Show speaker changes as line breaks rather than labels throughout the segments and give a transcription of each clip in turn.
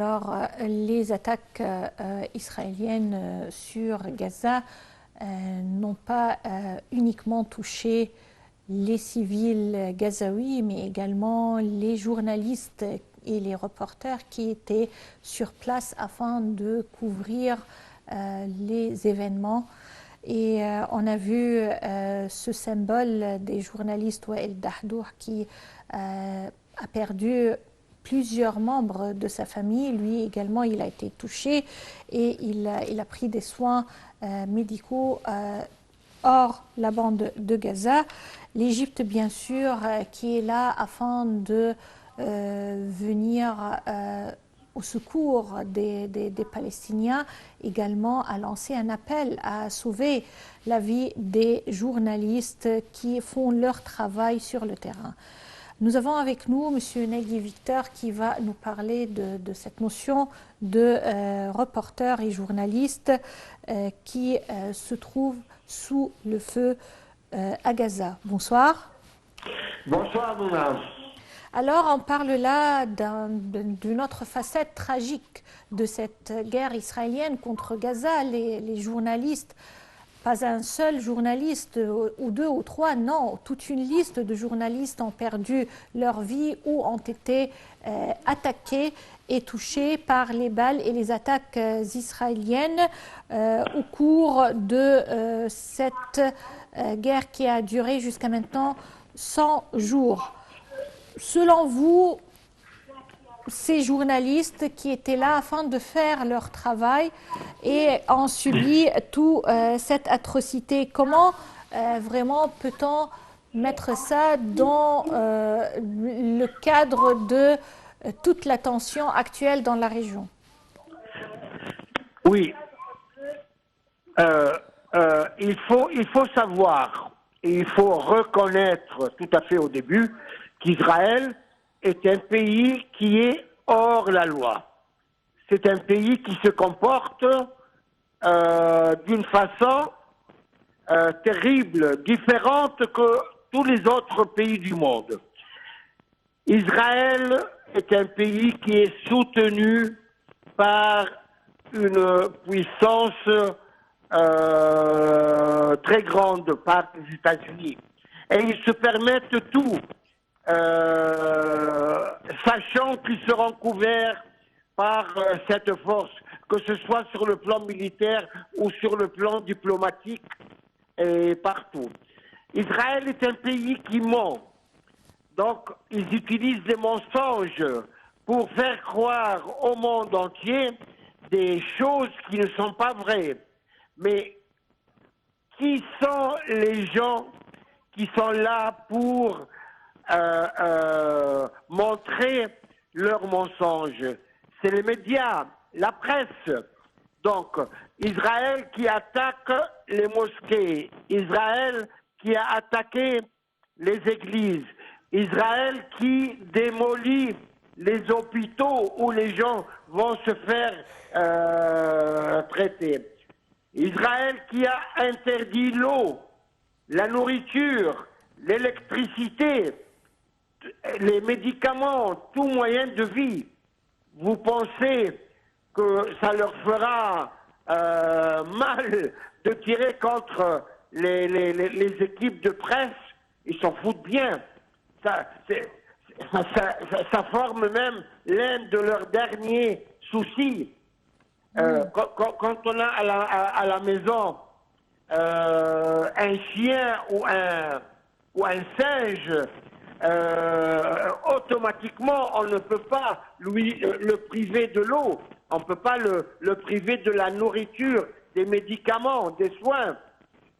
Alors, les attaques israéliennes sur Gaza n'ont pas uniquement touché les civils gazaouis, mais également les journalistes et les reporters qui étaient sur place afin de couvrir les événements. Et on a vu ce symbole des journalistes Wael Dahdour qui a perdu plusieurs membres de sa famille. Lui également, il a été touché et il a pris des soins médicaux hors la bande de Gaza. L'Égypte, bien sûr, qui est là afin de venir au secours des Palestiniens, également a lancé un appel à sauver la vie des journalistes qui font leur travail sur le terrain. Nous avons avec nous M. Nagui Victor qui va nous parler de cette notion de reporter et journaliste qui se trouve sous le feu à Gaza. Bonsoir.
Bonsoir, Mouna.
Alors, on parle là d'une autre facette tragique de cette guerre israélienne contre Gaza. Les journalistes, pas un seul journaliste ou deux ou trois, non, toute une liste de journalistes ont perdu leur vie ou ont été attaqués et touchés par les balles et les attaques israéliennes au cours de cette guerre qui a duré jusqu'à maintenant 100 jours. Selon vous, ces journalistes qui étaient là afin de faire leur travail et ont subi toute cette atrocité, comment vraiment peut-on mettre ça dans le cadre de toute la tension actuelle dans la région?
Oui, il faut savoir et il faut reconnaître tout à fait au début qu'Israël est un pays qui est hors la loi. C'est un pays qui se comporte d'une façon terrible, différente que tous les autres pays du monde. Israël est un pays qui est soutenu par une puissance très grande par les États-Unis. Et ils se permettent tout, sachant qu'ils seront couverts par cette force, que ce soit sur le plan militaire ou sur le plan diplomatique et partout. Israël est un pays qui ment. Donc, ils utilisent des mensonges pour faire croire au monde entier des choses qui ne sont pas vraies. Mais qui sont les gens qui sont là pour montrer leurs mensonges? C'est les médias, la presse. Donc, Israël qui attaque les mosquées, Israël qui a attaqué les églises, Israël qui démolit les hôpitaux où les gens vont se faire traiter. Israël qui a interdit l'eau, la nourriture, l'électricité, les médicaments, tout moyen de vie. Vous pensez que ça leur fera mal de tirer contre les équipes de presse? Ils s'en foutent bien. Ça forme même l'un de leurs derniers soucis. Quand on a à la maison un chien ou un singe, automatiquement on ne peut pas le priver de l'eau, on ne peut pas le priver de la nourriture, des médicaments, des soins.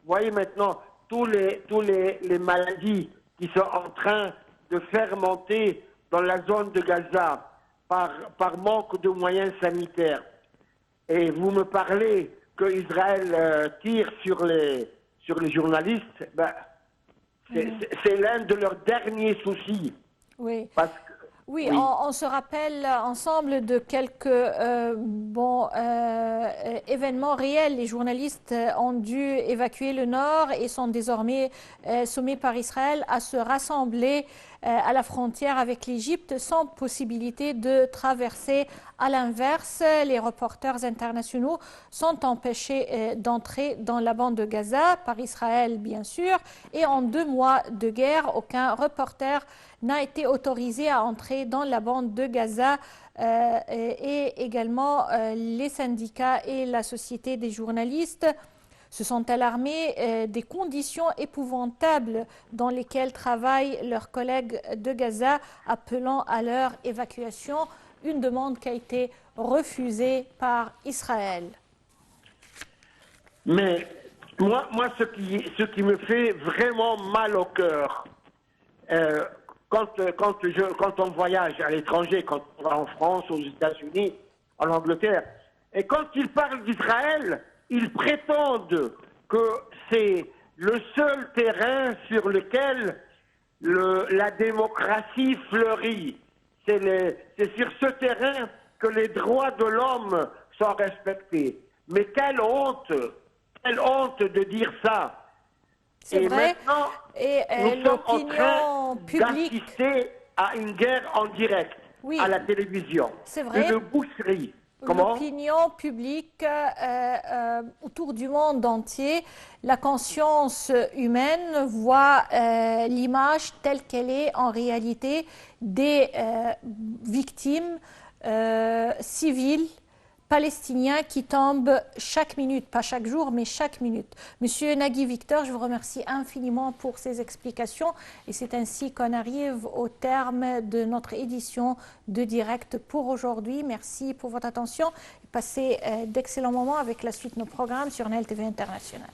Vous voyez maintenant tous les maladies qui sont en train de faire monter dans la zone de Gaza par manque de moyens sanitaires. Et vous me parlez qu'Israël tire sur les journalistes, ben, c'est l'un de leurs derniers soucis.
Oui.
Parce
Oui,
Oui.
on se rappelle ensemble de quelques événements réels. Les journalistes ont dû évacuer le nord et sont désormais sommés par Israël à se rassembler à la frontière avec l'Égypte sans possibilité de traverser. À l'inverse, les reporters internationaux sont empêchés d'entrer dans la bande de Gaza par Israël, bien sûr. Et en 2 mois de guerre, aucun reporter n'a été autorisé à entrer dans la bande de Gaza et également les syndicats et la société des journalistes se sont alarmés des conditions épouvantables dans lesquelles travaillent leurs collègues de Gaza, appelant à leur évacuation, une demande qui a été refusée par Israël.
Mais moi ce qui me fait vraiment mal au cœur, euh, quand on voyage à l'étranger, quand on va en France, aux États-Unis, en Angleterre, et quand ils parlent d'Israël, ils prétendent que c'est le seul terrain sur lequel la démocratie fleurit. C'est sur ce terrain que les droits de l'homme sont respectés. Mais quelle honte de dire ça.
C'est
Et
vrai.
maintenant,
Et
nous sommes en train
l'opinion publique,
d'assister à une guerre en direct
oui,
à la télévision.
c'est vrai.
Une boucherie. Comment?
L'opinion publique autour du monde entier, la conscience humaine voit l'image telle qu'elle est en réalité des victimes civiles palestiniens qui tombent chaque minute, pas chaque jour, mais chaque minute. Monsieur Nagui Victor, je vous remercie infiniment pour ces explications et c'est ainsi qu'on arrive au terme de notre édition de direct pour aujourd'hui. Merci pour votre attention et passez d'excellents moments avec la suite de nos programmes sur NEL TV International.